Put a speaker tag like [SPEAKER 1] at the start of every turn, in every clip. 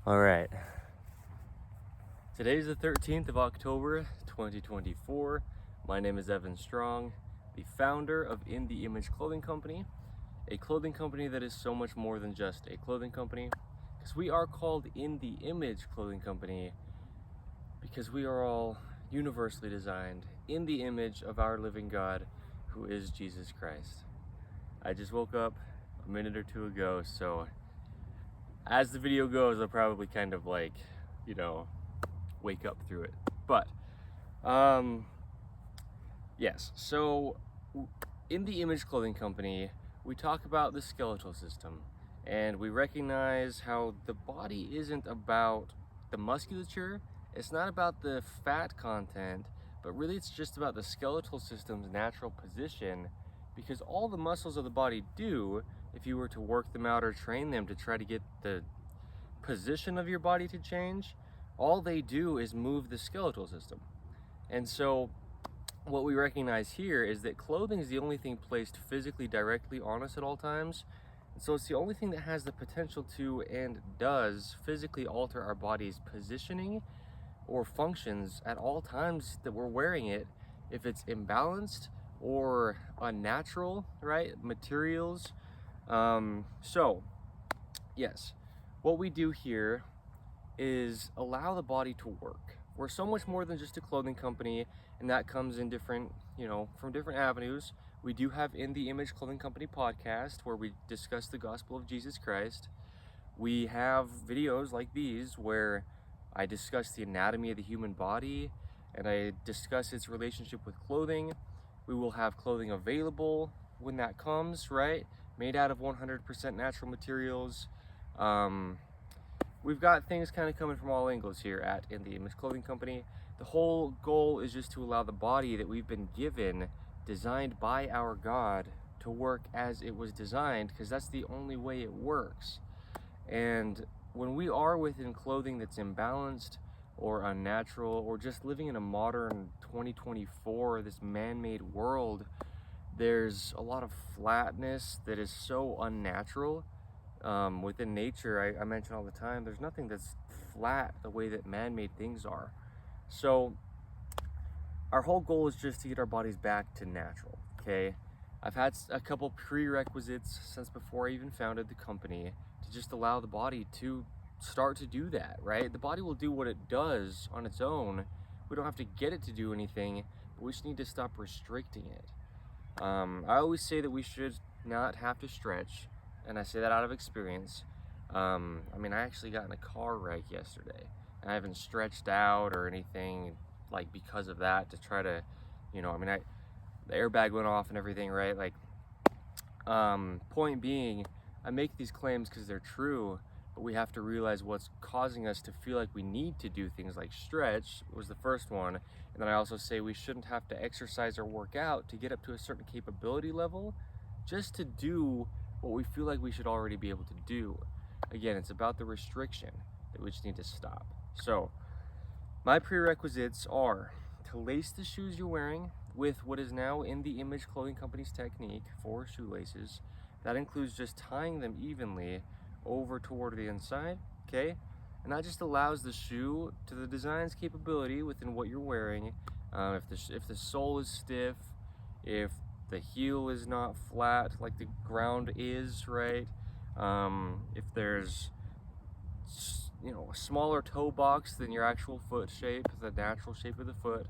[SPEAKER 1] All right. Today's the 13th of October, 2024. My name is Evan Strong, the founder of In the Image Clothing Company, a clothing company that is so much more than just a clothing company, because we are called In the Image Clothing Company because we are all universally designed in the image of our living God, who is Jesus Christ. I just woke up a minute or two ago, so as the video goes, I'll probably kind of wake up through it. But yes, so in the Image Clothing Company, we talk about the skeletal system, and we recognize how the body isn't about the musculature, it's not about the fat content, but really it's just about the skeletal system's natural position, because all the muscles of the body do, if you were to work them out or train them to try to get the position of your body to change, all they do is move the skeletal system. And so what we recognize here is that clothing is the only thing placed physically directly on us at all times. And so it's the only thing that has the potential to and does physically alter our body's positioning or functions at all times that we're wearing it, if it's imbalanced or unnatural, right? Materials. So yes, what we do here is allow the body to work. We're so much more than just a clothing company, and that comes in different, from different avenues. We do have In the Image Clothing Company podcast where we discuss the gospel of Jesus Christ. We have videos like these where I discuss the anatomy of the human body and I discuss its relationship with clothing. We will have clothing available when that comes, right? Made out of 100% natural materials. We've got things kind of coming from all angles here at In the Image Clothing Company. The whole goal is just to allow the body that we've been given, designed by our God, to work as it was designed, because that's the only way it works. And when we are within clothing that's imbalanced or unnatural, or just living in a modern 2024, this man-made world, there's a lot of flatness that is so unnatural. Within nature, I mention all the time, there's nothing that's flat the way that man-made things are. So our whole goal is just to get our bodies back to natural, okay? I've had a couple prerequisites since before I even founded the company to just allow the body to start to do that, right? The body will do what it does on its own. We don't have to get it to do anything, but we just need to stop restricting it. I always say that we should not have to stretch, and I say that out of experience. I actually got in a car wreck yesterday, and I haven't stretched out or anything because of that to try to, the airbag went off and everything, right? Point being, I make these claims because they're true, but we have to realize what's causing us to feel like we need to do things like stretch was the first one. And then I also say we shouldn't have to exercise or work out to get up to a certain capability level just to do what we feel like we should already be able to do. Again, it's about the restriction that we just need to stop. So my prerequisites are to lace the shoes you're wearing with what is now In the Image Clothing Company's technique for shoelaces. That includes just tying them evenly over toward the inside, okay? And that just allows the shoe to the design's capability within what you're wearing. If the sole is stiff, if the heel is not flat like the ground is, right? If there's a smaller toe box than your actual foot shape, the natural shape of the foot,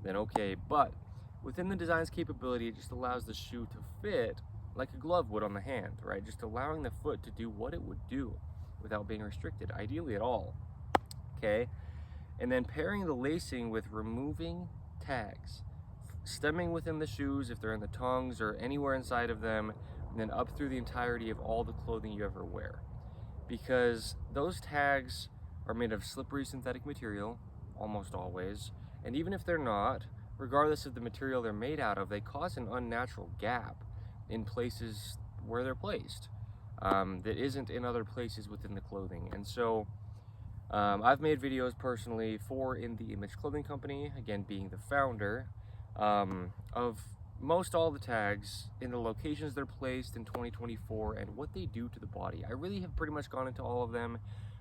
[SPEAKER 1] then okay. But within the design's capability, it just allows the shoe to fit like a glove would on the hand, right? Just allowing the foot to do what it would do without being restricted, ideally at all, okay? And then pairing the lacing with removing tags, stemming within the shoes if they're in the tongues or anywhere inside of them, and then up through the entirety of all the clothing you ever wear. Because those tags are made of slippery synthetic material, almost always, and even if they're not, regardless of the material they're made out of, they cause an unnatural gap in places where they're placed that isn't in other places within the clothing. And so I've made videos personally for In the Image Clothing Company, again being the founder, of most all the tags in the locations they're placed in 2024 and what they do to the body. I really have pretty much gone into all of them,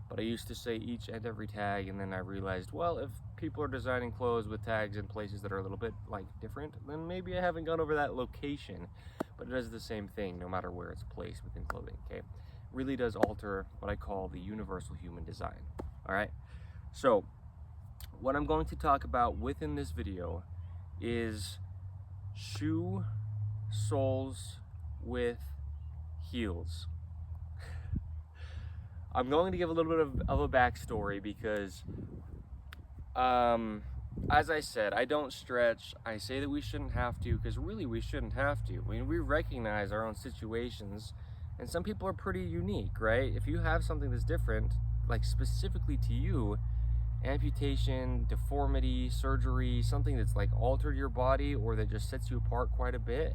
[SPEAKER 1] but I used to say each and every tag, and then I realized, well, if people are designing clothes with tags in places that are a little bit like different, then maybe I haven't gone over that location, but it does the same thing no matter where it's placed within clothing, okay? Really does alter what I call the universal human design, all right? So what I'm going to talk about within this video is shoe soles with heels. I'm going to give a little bit of a backstory because as I said, I don't stretch. I say that we shouldn't have to because really we shouldn't have to. I mean, we recognize our own situations, and some people are pretty unique, right? If you have something that's different, like specifically to you, amputation, deformity, surgery, something that's like altered your body or that just sets you apart quite a bit,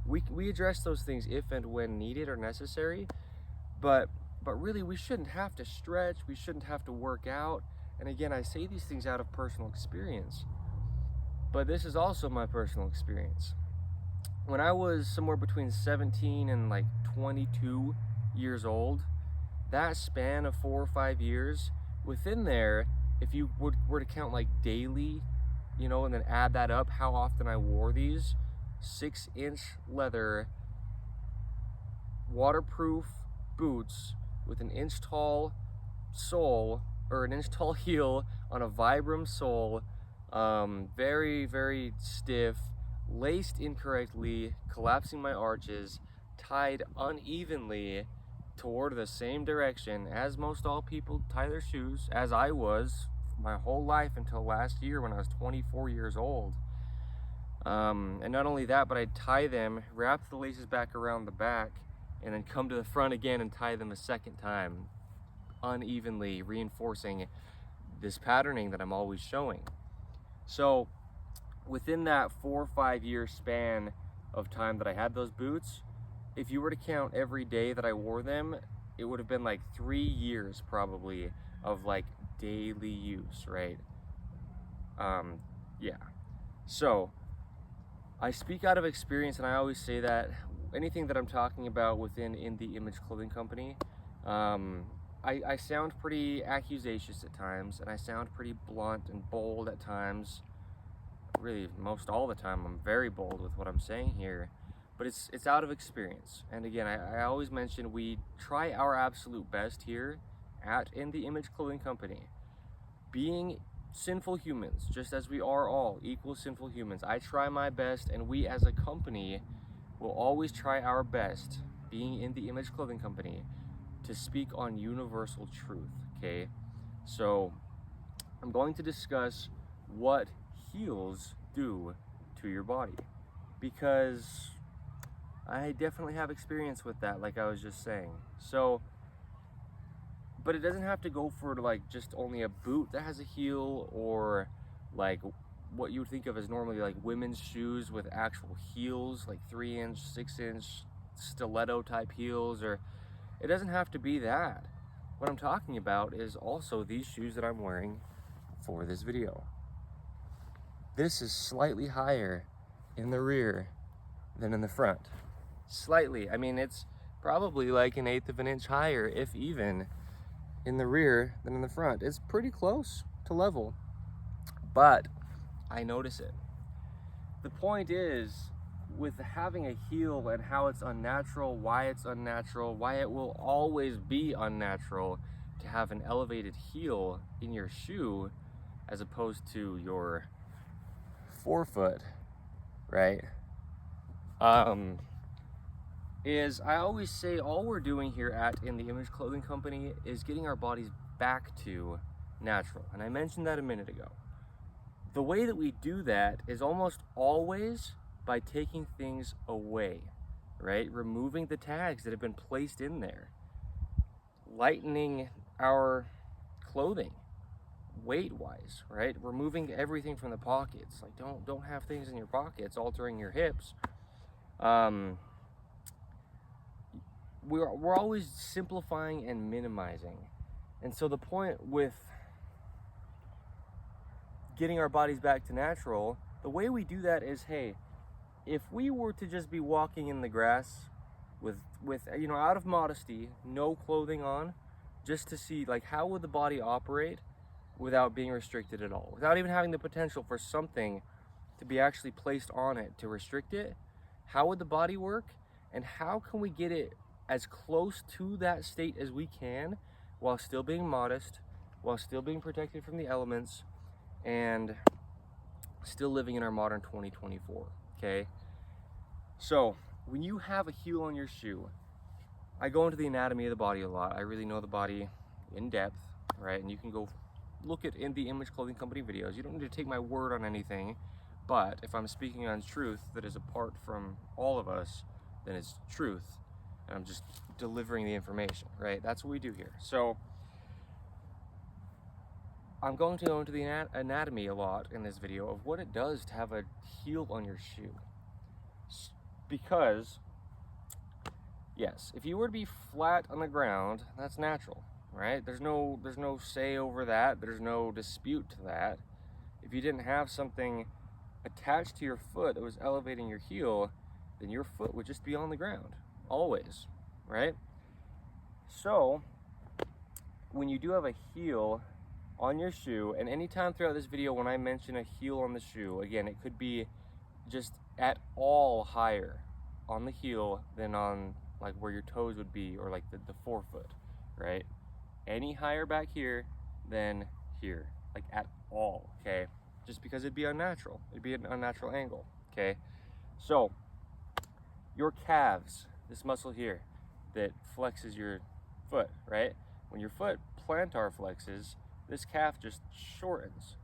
[SPEAKER 1] we address those things if and when needed or necessary, but really we shouldn't have to stretch, we shouldn't have to work out. And again, I say these things out of personal experience, but this is also my personal experience. When I was somewhere between 17 and like 22 years old, that span of 4 or 5 years, within there, if you were to count like daily, you know, and then add that up, how often I wore these 6-inch leather waterproof boots with an inch tall sole, or an inch tall heel on a Vibram sole, very, very stiff, laced incorrectly, collapsing my arches, tied unevenly toward the same direction as most all people tie their shoes, as I was my whole life until last year when I was 24 years old. And not only that, but I'd tie them, wrap the laces back around the back, and then come to the front again and tie them a second time, unevenly, reinforcing this patterning that I'm always showing. So within that 4 or 5 year span of time that I had those boots, if you were to count every day that I wore them, it would have been like 3 years probably of like daily use, right? Yeah. So I speak out of experience, and I always say that anything that I'm talking about within In The Image Clothing Company, I sound pretty accusacious at times, and I sound pretty blunt and bold at times. Really, most all the time, I'm very bold with what I'm saying here, but it's out of experience. And again, I always mention we try our absolute best here at In The Image Clothing Company, being sinful humans, just as we are all equal sinful humans. I try my best, and we as a company will always try our best, being In The Image Clothing Company, to speak on universal truth, okay? So I'm going to discuss what heels do to your body, because I definitely have experience with that, like I was just saying. So, but it doesn't have to go for like just only a boot that has a heel, or like what you would think of as normally like women's shoes with actual heels, like 3-inch, 6-inch stiletto type heels, or it doesn't have to be that. What I'm talking about is also these shoes that I'm wearing for this video. This is slightly higher in the rear than in the front. Slightly. I mean, it's probably like 1/8 of an inch higher, if even, in the rear than in the front. It's pretty close to level, but I notice it. The point is, with having a heel and how it's unnatural, why it will always be unnatural to have an elevated heel in your shoe as opposed to your forefoot, right? Is I always say all we're doing here at In The Image Clothing Company is getting our bodies back to natural. And I mentioned that a minute ago. The way that we do that is almost always by taking things away, right? Removing the tags that have been placed in there, lightening our clothing weight-wise, right? Removing everything from the pockets. Like don't have things in your pockets altering your hips. We're always simplifying and minimizing. And so the point with getting our bodies back to natural, the way we do that is, hey, if we were to just be walking in the grass with you know, out of modesty, no clothing on, just to see like how would the body operate without being restricted at all, without even having the potential for something to be actually placed on it to restrict it. How would the body work, and how can we get it as close to that state as we can while still being modest, while still being protected from the elements, and still living in our modern 2024, okay? So when you have a heel on your shoe, I go into the anatomy of the body a lot. I really know the body in depth, right? And you can go look at in the Image Clothing Company videos. You don't need to take my word on anything, but if I'm speaking on truth that is apart from all of us, then it's truth, and I'm just delivering the information, right? That's what we do here. So I'm going to go into the anatomy a lot in this video of what it does to have a heel on your shoe. Because, yes, if you were to be flat on the ground, that's natural, right? There's no say over that. There's no dispute to that. If you didn't have something attached to your foot that was elevating your heel, then your foot would just be on the ground, always, right? So, when you do have a heel on your shoe, and anytime throughout this video when I mention a heel on the shoe, again, it could be just at all higher on the heel than on like where your toes would be, or like the forefoot, right? Any higher back here than here, like at all, okay? Just because it'd be unnatural. It'd be an unnatural angle, okay? So, your calves, this muscle here that flexes your foot, right? When your foot plantar flexes, this calf just shortens.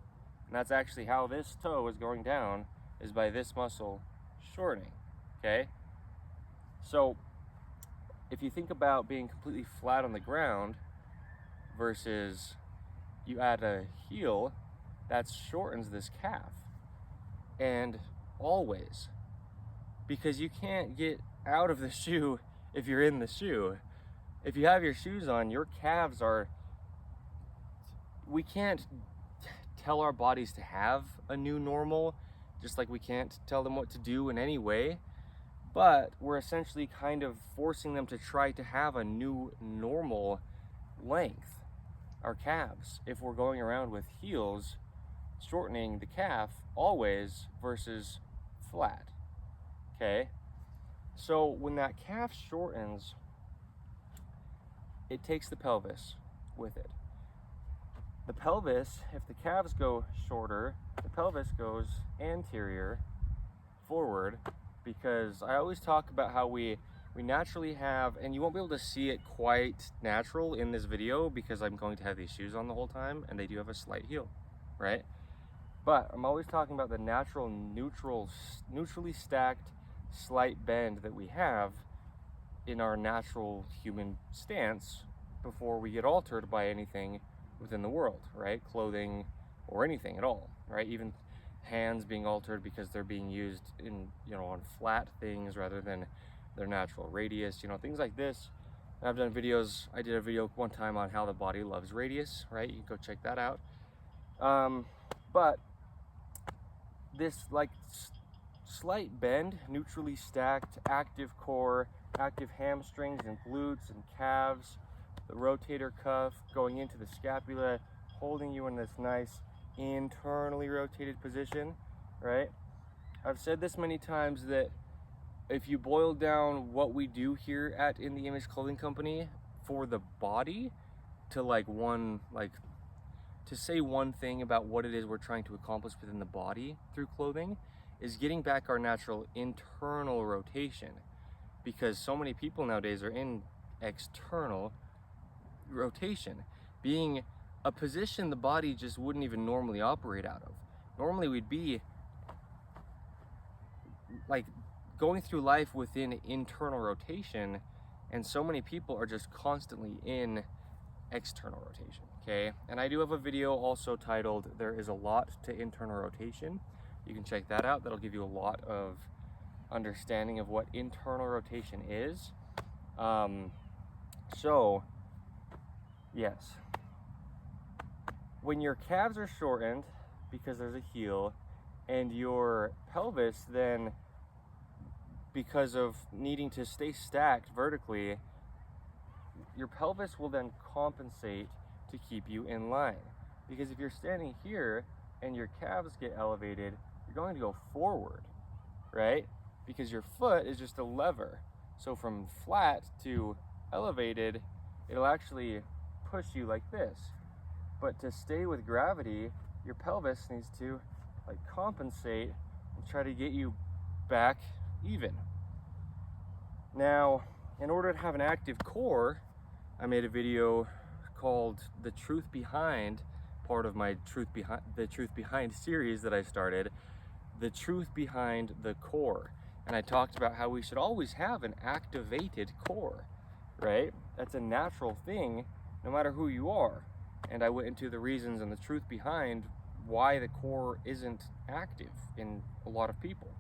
[SPEAKER 1] And that's actually how this toe is going down, is by this muscle shortening, okay? So, if you think about being completely flat on the ground versus you add a heel, that shortens this calf. And always, because you can't get out of the shoe if you're in the shoe. If you have your shoes on, your calves are, we can't tell our bodies to have a new normal, just like we can't tell them what to do in any way, but we're essentially kind of forcing them to try to have a new normal length, our calves, if we're going around with heels shortening the calf always versus flat, okay? So when that calf shortens, it takes the pelvis with it. The pelvis, if the calves go shorter, the pelvis goes anterior, forward, because I always talk about how we naturally have, and you won't be able to see it quite natural in this video because I'm going to have these shoes on the whole time, and they do have a slight heel, right? But I'm always talking about the natural, neutrally stacked, slight bend that we have in our natural human stance before we get altered by anything within the world, right? Clothing or anything at all, right? Even hands being altered because they're being used in, on flat things rather than their natural radius, things like this. And I've done videos, I did a video one time on how the body loves radius, right? You can go check that out. But this like slight bend, neutrally stacked, active core, active hamstrings and glutes and calves, the rotator cuff going into the scapula, holding you in this nice internally rotated position, right? I've said this many times that if you boil down what we do here at In the Image Clothing Company for the body to to say one thing about what it is we're trying to accomplish within the body through clothing is getting back our natural internal rotation, because so many people nowadays are in external rotation, being a position the body just wouldn't even normally operate out of. Normally we'd be like going through life within internal rotation, and so many people are just constantly in external rotation, okay? And I do have a video also titled "There is a lot to internal rotation." You can check that out. That'll give you a lot of understanding of what internal rotation is. So yes, when your calves are shortened because there's a heel, and your pelvis then, because of needing to stay stacked vertically, your pelvis will then compensate to keep you in line. Because if you're standing here and your calves get elevated, you're going to go forward, right? Because your foot is just a lever. So from flat to elevated, it'll actually push you like this. But to stay with gravity, your pelvis needs to like compensate and try to get you back even. Now, in order to have an active core, I made a video called The Truth Behind, part of my the Truth Behind series that I started, The Truth Behind the Core. And I talked about how we should always have an activated core, right? That's a natural thing no matter who you are. And I went into the reasons and the truth behind why the core isn't active in a lot of people.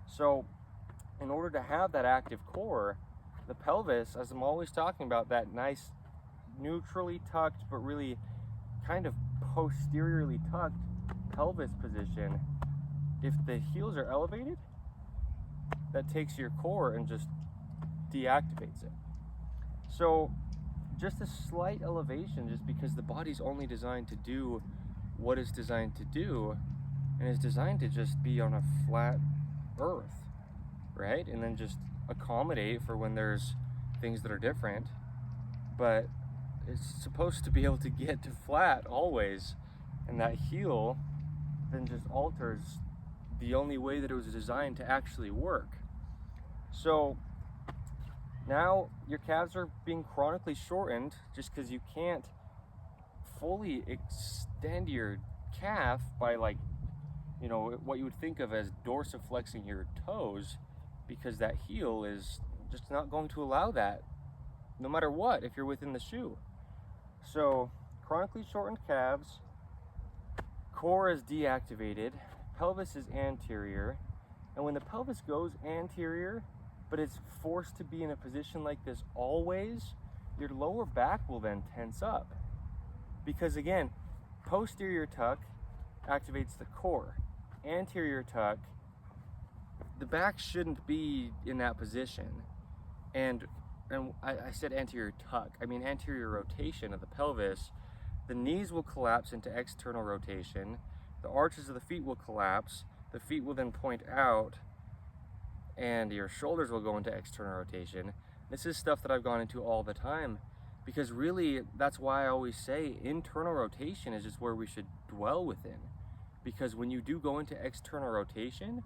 [SPEAKER 1] So in order to have that active core, the pelvis, as I'm always talking about, that nice neutrally tucked but really kind of posteriorly tucked pelvis position, if the heels are elevated, that takes your core and just deactivates it. So just a slight elevation, just because the body's only designed to do what it's designed to do, and it's designed to just be on a flat earth, right? And then just accommodate for when there's things that are different, but it's supposed to be able to get to flat always, and that heel then just alters the only way that it was designed to actually work. So now your calves are being chronically shortened just because you can't fully extend your calf by, like, you know, what you would think of as dorsiflexing your toes, because that heel is just not going to allow that no matter what if you're within the shoe. So chronically shortened calves, core is deactivated, pelvis is anterior, and when the pelvis goes anterior but it's forced to be in a position like this always, your lower back will then tense up. Because again, posterior tuck activates the core. Anterior tuck, the back shouldn't be in that position. And I said anterior tuck, I mean anterior rotation of the pelvis. The knees will collapse into external rotation. The arches of the feet will collapse. The feet will then point out, and your shoulders will go into external rotation. This is stuff that I've gone into all the time, because really that's why I always say internal rotation is just where we should dwell within. Because when you do go into external rotation,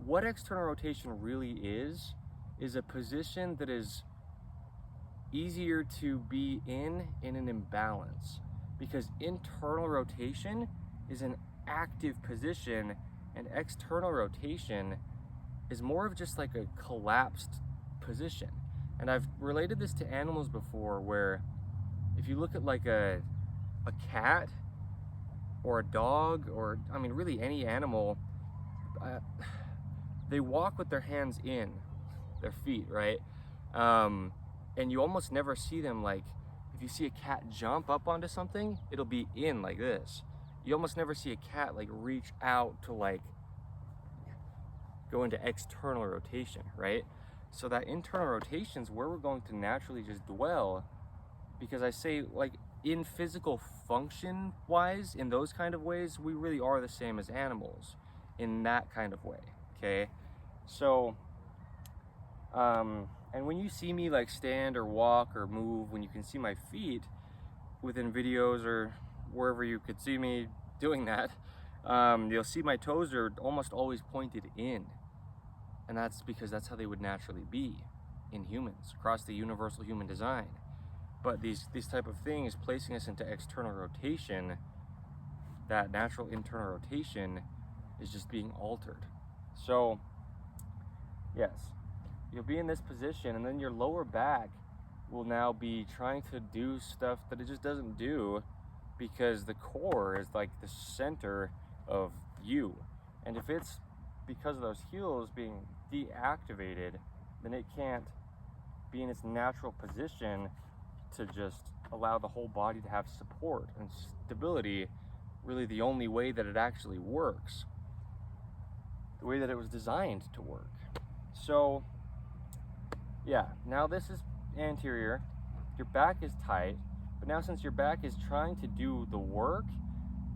[SPEAKER 1] what external rotation really is a position that is easier to be in an imbalance. Because internal rotation is an active position, and external rotation is more of just like a collapsed position. And I've related this to animals before, where if you look at like a cat or a dog, or I mean really any animal, they walk with their hands in their feet, right? And you almost never see them, like if you see a cat jump up onto something, it'll be in like this. You almost never see a cat like reach out to like go into external rotation, right? So that internal rotation is where we're going to naturally just dwell, because I say, like, in physical function wise, in those kind of ways, we really are the same as animals in that kind of way, okay? So and when you see me like stand or walk or move, when you can see my feet within videos or wherever you could see me doing that, you'll see my toes are almost always pointed in. And that's because that's how they would naturally be in humans across the universal human design. But these type of things placing us into external rotation, that natural internal rotation is just being altered. So yes, you'll be in this position, and then your lower back will now be trying to do stuff that it just doesn't do, because the core is like the center of you. And if it's because of those heels being deactivated, then it can't be in its natural position to just allow the whole body to have support and stability, really the only way that it actually works, the way that it was designed to work. So yeah, now this is anterior, your back is tight, but now since your back is trying to do the work,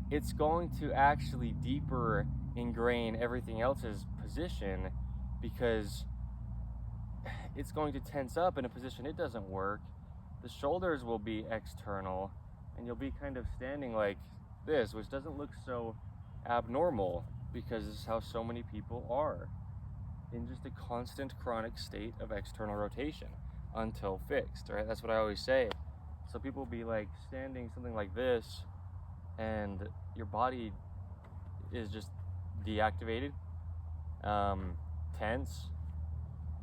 [SPEAKER 1] it's going to actually deeper ingrain everything else's position, because it's going to tense up in a position it doesn't work. The shoulders will be external, and you'll be kind of standing like this, which doesn't look so abnormal, because this is how so many people are, in just a constant chronic state of external rotation until fixed, right? That's what I always say. So people will be like standing something like this, and your body is just deactivated, tense,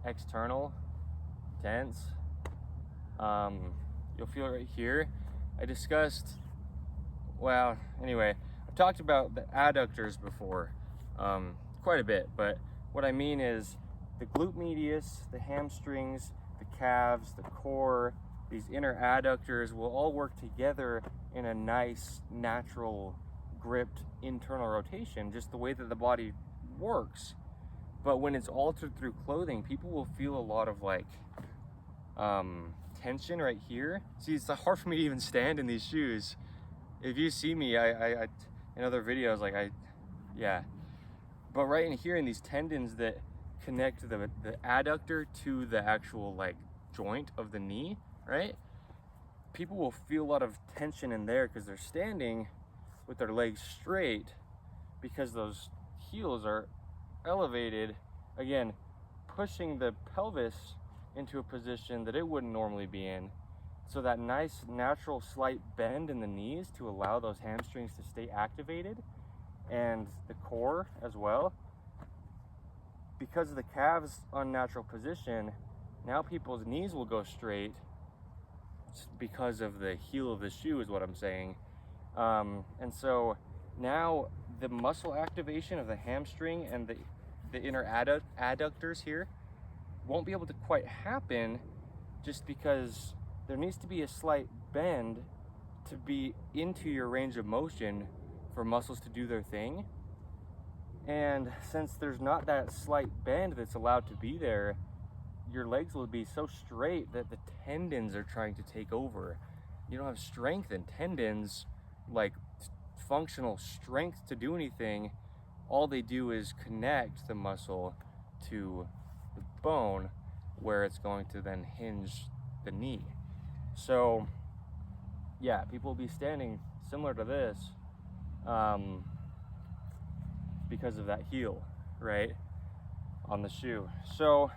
[SPEAKER 1] external, tense. You'll feel right here. I discussed, well, anyway, I've talked about the adductors before, quite a bit, but what I mean is the glute medius, the hamstrings, the calves, the core, these inner adductors will all work together in a nice, natural, gripped internal rotation, just the way that the body works. But when it's altered through clothing, people will feel a lot of like tension right here. See, it's hard for me to even stand in these shoes. If you see me, I in other videos, like yeah. But right in here, in these tendons that connect the adductor to the actual like joint of the knee, right? People will feel a lot of tension in there because they're standing with their legs straight, because those heels are elevated, again, pushing the pelvis into a position that it wouldn't normally be in. So that nice natural slight bend in the knees to allow those hamstrings to stay activated, and the core as well. Because of the calves' unnatural position, now people's knees will go straight because of the heel of the shoe, is what I'm saying. And so now the muscle activation of the hamstring and the inner adductors here won't be able to quite happen, just because there needs to be a slight bend to be into your range of motion for muscles to do their thing. And since there's not that slight bend that's allowed to be there, your legs will be so straight that the tendons are trying to take over. You don't have strength in tendons, like functional strength to do anything. All they do is connect the muscle to the bone, where it's going to then hinge the knee. So yeah, people will be standing similar to this because of that heel, right, on the shoe. So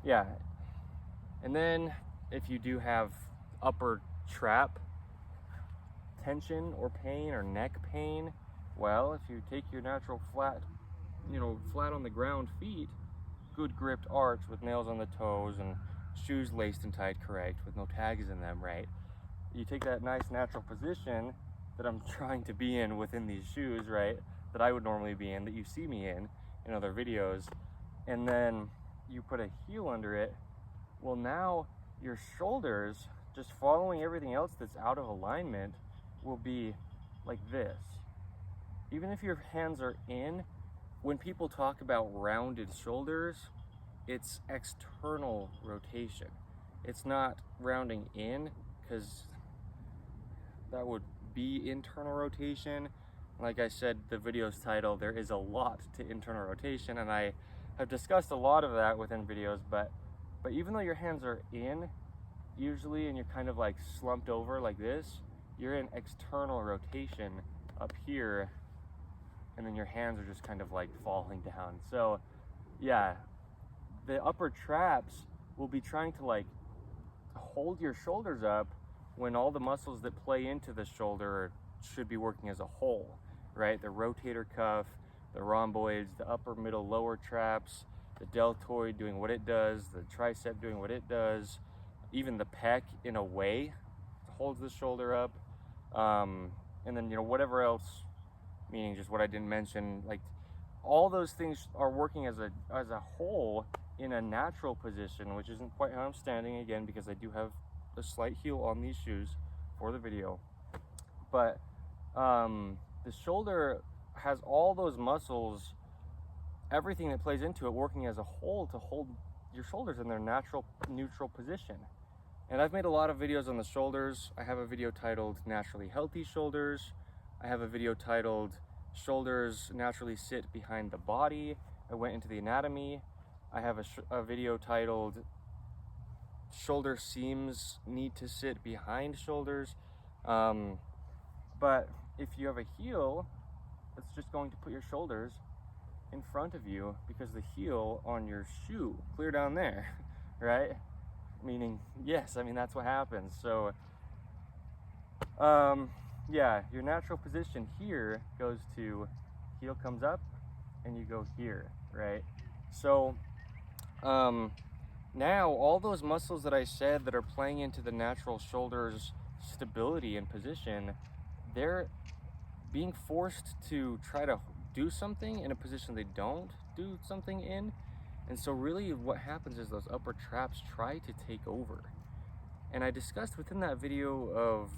[SPEAKER 1] yeah, and then if you do have upper trap tension or pain or neck pain, well, if you take your natural flat, flat on the ground feet, good gripped arch with nails on the toes and shoes laced and tied correct with no tags in them, right? You take that nice natural position that I'm trying to be in within these shoes, right, that I would normally be in, that you see me in other videos, and then you put a heel under it. Well, now your shoulders, just following everything else that's out of alignment, will be like this. Even if your hands are in, when people talk about rounded shoulders, it's external rotation. It's not rounding in, because that would be internal rotation. Like I said, the video's title, there is a lot to internal rotation, and I have discussed a lot of that within videos, but even though your hands are in, usually, and you're kind of like slumped over like this, you're in external rotation up here, and then your hands are just kind of like falling down. So yeah, the upper traps will be trying to like hold your shoulders up when all the muscles that play into the shoulder should be working as a whole, right? The rotator cuff, the rhomboids, the upper, middle, lower traps, the deltoid doing what it does, the tricep doing what it does, even the pec in a way holds the shoulder up, and then whatever else, meaning just what I didn't mention, like all those things are working as a whole in a natural position, which isn't quite how I'm standing, again, because I do have a slight heel on these shoes for the video. But the shoulder has all those muscles, everything that plays into it, working as a whole to hold your shoulders in their natural neutral position. And I've made a lot of videos on the shoulders. I have a video titled Naturally Healthy Shoulders. I have a video titled Shoulders Naturally Sit Behind the Body. I went into the anatomy. I have a video titled Shoulder Seams Need to Sit Behind Shoulders. But if you have a heel, it's just going to put your shoulders in front of you, because the heel on your shoe, clear down there, right? Meaning, yes, I mean, that's what happens. So, yeah, your natural position here goes to, heel comes up and you go here, right? So, now all those muscles that I said that are playing into the natural shoulder's stability and position, they're being forced to try to do something in a position they don't do something in. And so really what happens is those upper traps try to take over. And I discussed within that video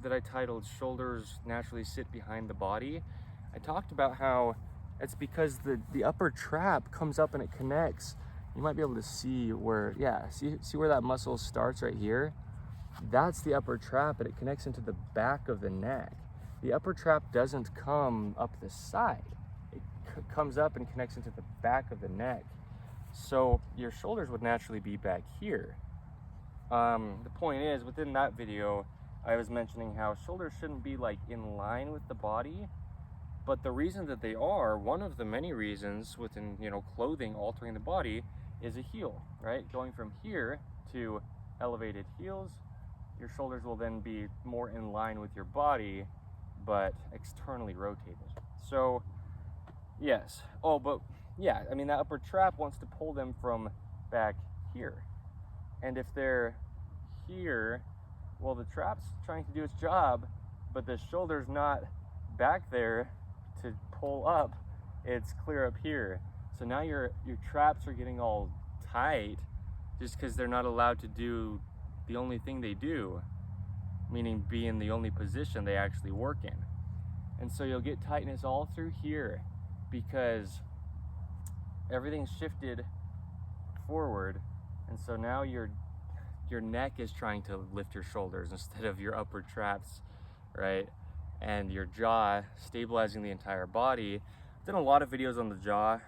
[SPEAKER 1] that I titled Shoulders Naturally Sit Behind the Body, I talked about how it's because the upper trap comes up and it connects. You might be able to see where, yeah, see where that muscle starts right here? That's the upper trap, and it connects into the back of the neck. The upper trap doesn't come up the side. It comes up and connects into the back of the neck. So your shoulders would naturally be back here. The point is, within that video, I was mentioning how shoulders shouldn't be like in line with the body, but the reason that they are, one of the many reasons within, clothing altering the body, is a heel, right? Going from here to elevated heels, your shoulders will then be more in line with your body, but externally rotated. So, yes. Oh, but yeah, I mean, that upper trap wants to pull them from back here. And if they're here, well, the trap's trying to do its job, but the shoulder's not back there to pull up, it's clear up here. So now your traps are getting all tight just because they're not allowed to do the only thing they do, meaning be in the only position they actually work in. And so you'll get tightness all through here because everything's shifted forward, and so now your neck is trying to lift your shoulders instead of your upper traps, right? And your jaw stabilizing the entire body. I've done a lot of videos on the jaw.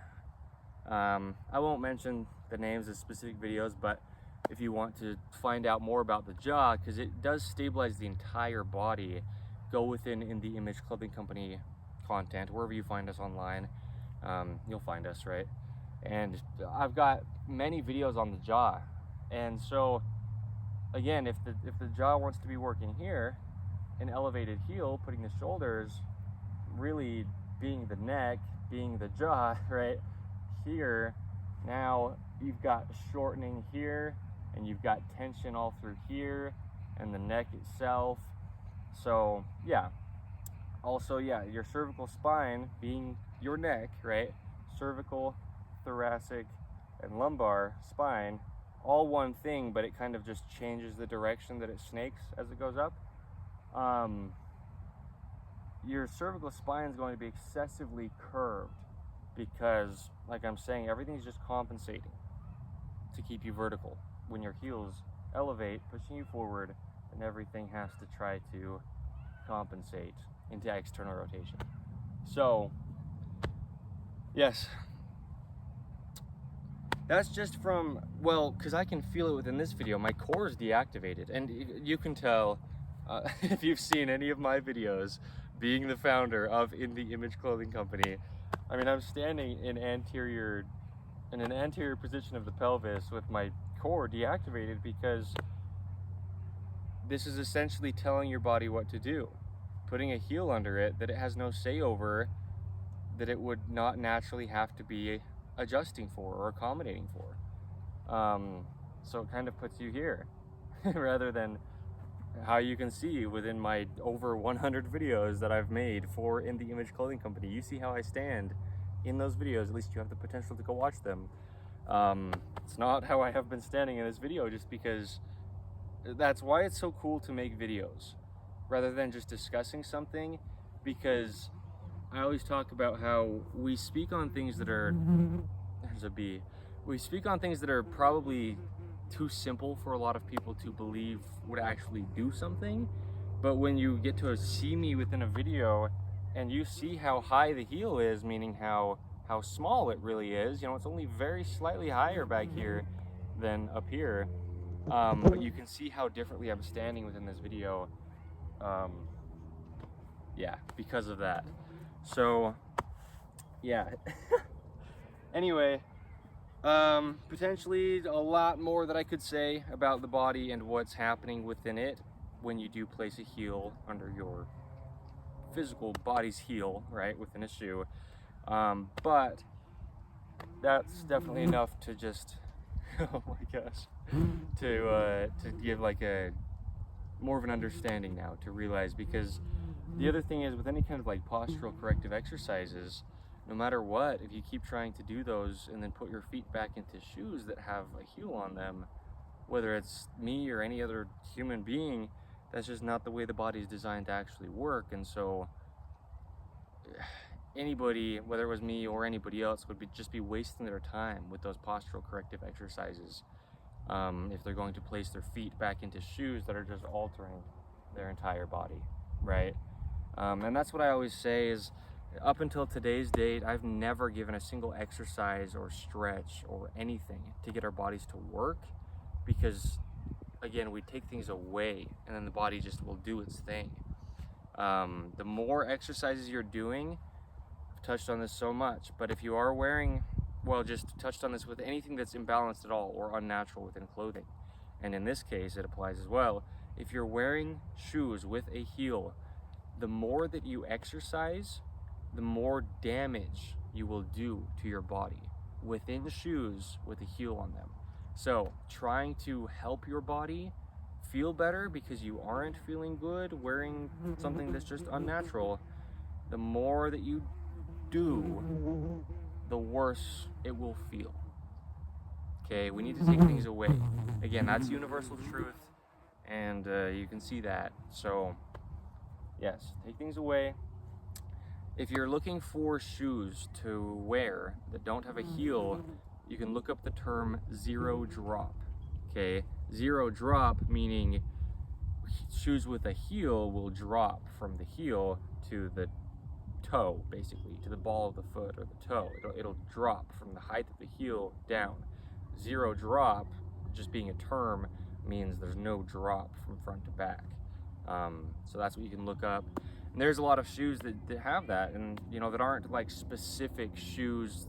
[SPEAKER 1] I won't mention the names of specific videos, but if you want to find out more about the jaw, because it does stabilize the entire body, go within In The Image Clothing Company content, wherever you find us online, you'll find us, right? And I've got many videos on the jaw. And so again, if the jaw wants to be working here, an elevated heel, putting the shoulders really being the neck, being the jaw, right here, now you've got shortening here, and you've got tension all through here and the neck itself. So yeah, also, yeah, your cervical spine being your neck, right? Cervical, thoracic, and lumbar spine, all one thing, but it kind of just changes the direction that it snakes as it goes up. Your cervical spine is going to be excessively curved because, like I'm saying, everything's just compensating to keep you vertical. When your heels elevate, pushing you forward, and everything has to try to compensate into external rotation. So, yes, that's just from, well, because I can feel it within this video. My core is deactivated, and you can tell if you've seen any of my videos, being the founder of In The Image Clothing Company. I mean, I'm standing in an anterior position of the pelvis with my core deactivated because this is essentially telling your body what to do, putting a heel under it that it has no say over, that it would not naturally have to be adjusting for or accommodating for. So it kind of puts you here rather than how you can see within my over 100 videos that I've made for In The Image Clothing Company. You see how I stand in those videos. At least you have the potential to go watch them. It's not how I have been standing in this video, just because that's why it's so cool to make videos rather than just discussing something, because I always talk about how we speak on things that are, there's a bee, we speak on things that are probably too simple for a lot of people to believe would actually do something. But when you get to see me within a video and you see how high the heel is, meaning how small it really is, you know, it's only very slightly higher back here than up here, but you can see how differently I'm standing within this video, yeah, because of that. So yeah. Anyway, potentially a lot more that I could say about the body and what's happening within it when you do place a heel under your physical body's heel, right, within a shoe. But that's definitely enough to just, oh my gosh, to give like a more of an understanding now, to realize, because the other thing is with any kind of like postural corrective exercises, no matter what, if you keep trying to do those and then put your feet back into shoes that have a heel on them, whether it's me or any other human being, that's just not the way the body is designed to actually work. And so anybody, whether it was me or anybody else, would just be wasting their time with those postural corrective exercises if they're going to place their feet back into shoes that are just altering their entire body, right? And that's what I always say is, up until today's date, I've never given a single exercise or stretch or anything to get our bodies to work, because again, we take things away and then the body just will do its thing. The more exercises you're doing, I've touched on this so much, but if you are wearing, well, just touched on this with anything that's imbalanced at all or unnatural within clothing, and in this case it applies as well. If you're wearing shoes with a heel, the more that you exercise, the more damage you will do to your body within shoes with a heel on them. So trying to help your body feel better because you aren't feeling good wearing something that's just unnatural, the more that you do, the worse it will feel. Okay, we need to take things away. Again, that's universal truth, and you can see that. So yes, take things away. If you're looking for shoes to wear that don't have a heel, you can look up the term zero drop. Okay, zero drop meaning shoes with a heel will drop from the heel to the toe, basically, to the ball of the foot or the toe. It'll drop from the height of the heel down. Zero drop, just being a term, means there's no drop from front to back. So that's what you can look up. And there's a lot of shoes that have that, and you know, that aren't like specific shoes,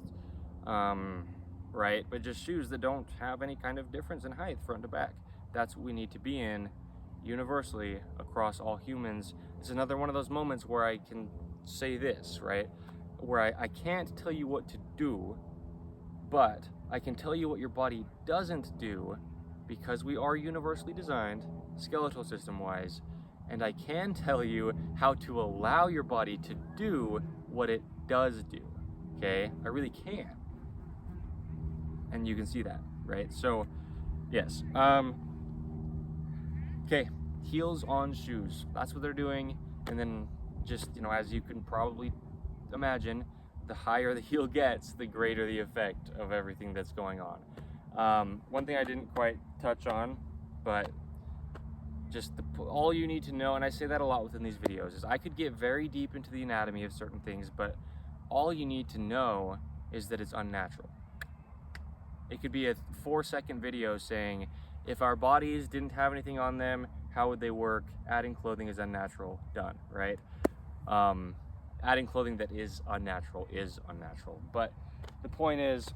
[SPEAKER 1] right? But just shoes that don't have any kind of difference in height front to back. That's what we need to be in universally across all humans. It's another one of those moments where I can say this, right? Where I can't tell you what to do, but I can tell you what your body doesn't do, because we are universally designed, skeletal system wise, and I can tell you how to allow your body to do what it does do, okay? I really can. And you can see that, right? So, yes. Okay, heels on shoes. That's what they're doing. And then just, you know, as you can probably imagine, the higher the heel gets, the greater the effect of everything that's going on. One thing I didn't quite touch on, but just all you need to know, and I say that a lot within these videos, is I could get very deep into the anatomy of certain things, but all you need to know is that it's unnatural. It could be a 4-second video saying, if our bodies didn't have anything on them, how would they work? Adding clothing is unnatural. Done, right? Adding clothing that is unnatural. But the point is,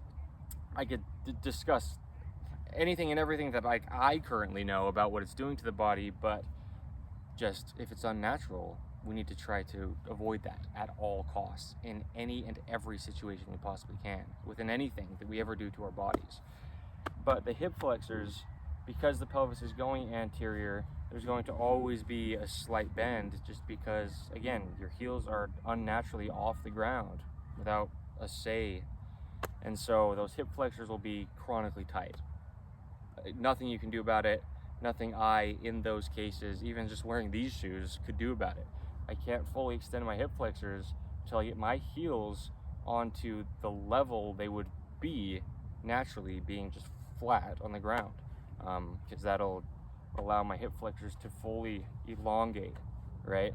[SPEAKER 1] I could discuss anything and everything that I currently know about what it's doing to the body, but just if it's unnatural, we need to try to avoid that at all costs in any and every situation we possibly can, within anything that we ever do to our bodies. But the hip flexors, because the pelvis is going anterior, there's going to always be a slight bend, just because, again, your heels are unnaturally off the ground without a say, and so those hip flexors will be chronically tight. Nothing you can do about it, nothing in those cases, even just wearing these shoes, could do about it. I can't fully extend my hip flexors until I get my heels onto the level they would be naturally, being just flat on the ground. because that'll allow my hip flexors to fully elongate, right?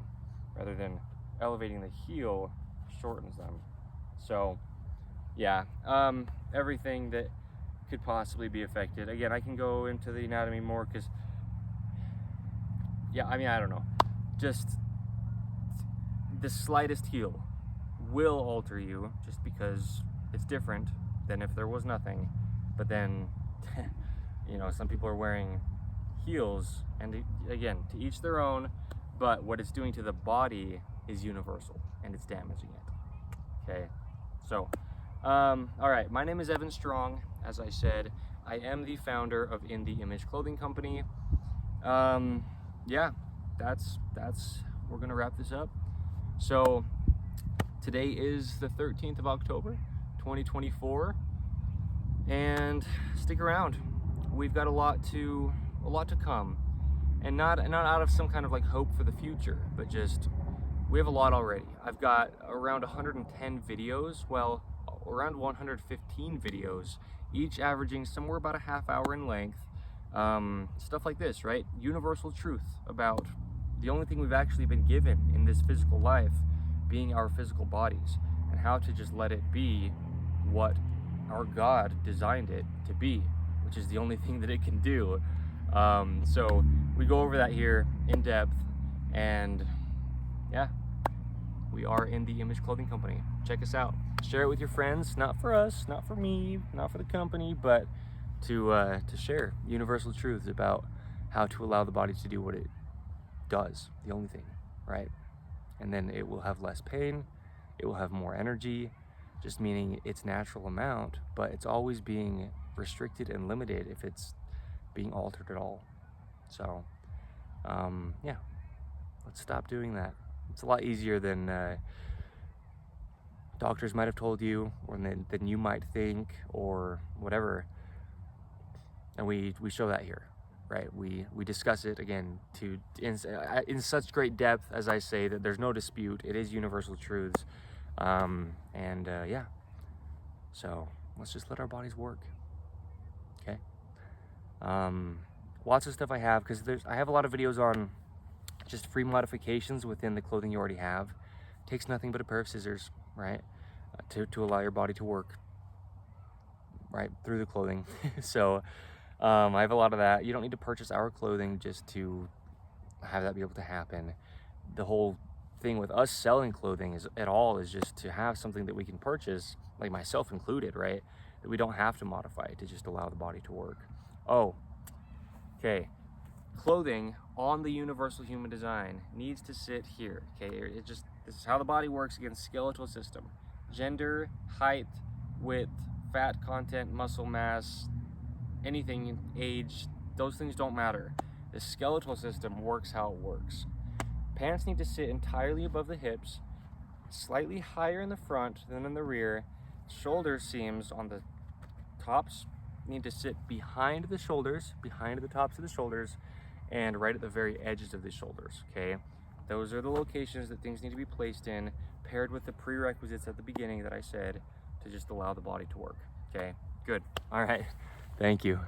[SPEAKER 1] Rather than elevating the heel shortens them. So yeah, everything that could possibly be affected. Again, I can go into the anatomy more because, yeah, I mean, I don't know. Just the slightest heel will alter you just because it's different than if there was nothing. But then, you know, some people are wearing heels, and again, to each their own, but what it's doing to the body is universal and it's damaging it. Okay, so all right, my name is Evan Strong. As I said, I am the founder of In The Image Clothing Company. Yeah, that's we're gonna wrap this up. So today is the 13th of October 2024, and stick around. We've got a lot to come, and not out of some kind of like hope for the future, but just we have a lot already. I've got around 110 videos, well, around 115 videos, each averaging somewhere about a half hour in length. Stuff like this, right? Universal truth about the only thing we've actually been given in this physical life being our physical bodies, and how to just let it be what our God designed it to be, which is the only thing that it can do. So we go over that here in depth, and yeah, we are In The Image Clothing Company. Check us out. Share it with your friends, not for us, not for me, not for the company, but to share universal truths about how to allow the body to do what it does, the only thing, right? And then it will have less pain, it will have more energy, just meaning its natural amount, but it's always being restricted and limited if it's being altered at all. So yeah, let's stop doing that. It's a lot easier than doctors might have told you, or than you might think, or whatever. And we show that here, right? We discuss it again in such great depth, as I say, that there's no dispute. It is universal truths, yeah. So let's just let our bodies work. Okay. Lots of stuff I have, because I have a lot of videos on just free modifications within the clothing you already have. It takes nothing but a pair of scissors, right, to allow your body to work right through the clothing. So I have a lot of that. You don't need to purchase our clothing just to have that be able to happen. The whole thing with us selling clothing is just to have something that we can purchase, like myself included, right, that we don't have to modify to just allow the body to work. Oh, okay. Clothing on the universal human design needs to sit here. Okay, this is how the body works against skeletal system. Gender, height, width, fat content, muscle mass, anything, age, those things don't matter. The skeletal system works how it works. Pants need to sit entirely above the hips, slightly higher in the front than in the rear. Shoulder seams on the tops need to sit behind the shoulders, behind the tops of the shoulders, and right at the very edges of the shoulders, okay? Those are the locations that things need to be placed in, paired with the prerequisites at the beginning that I said to just allow the body to work, okay? Good. All right. Thank you.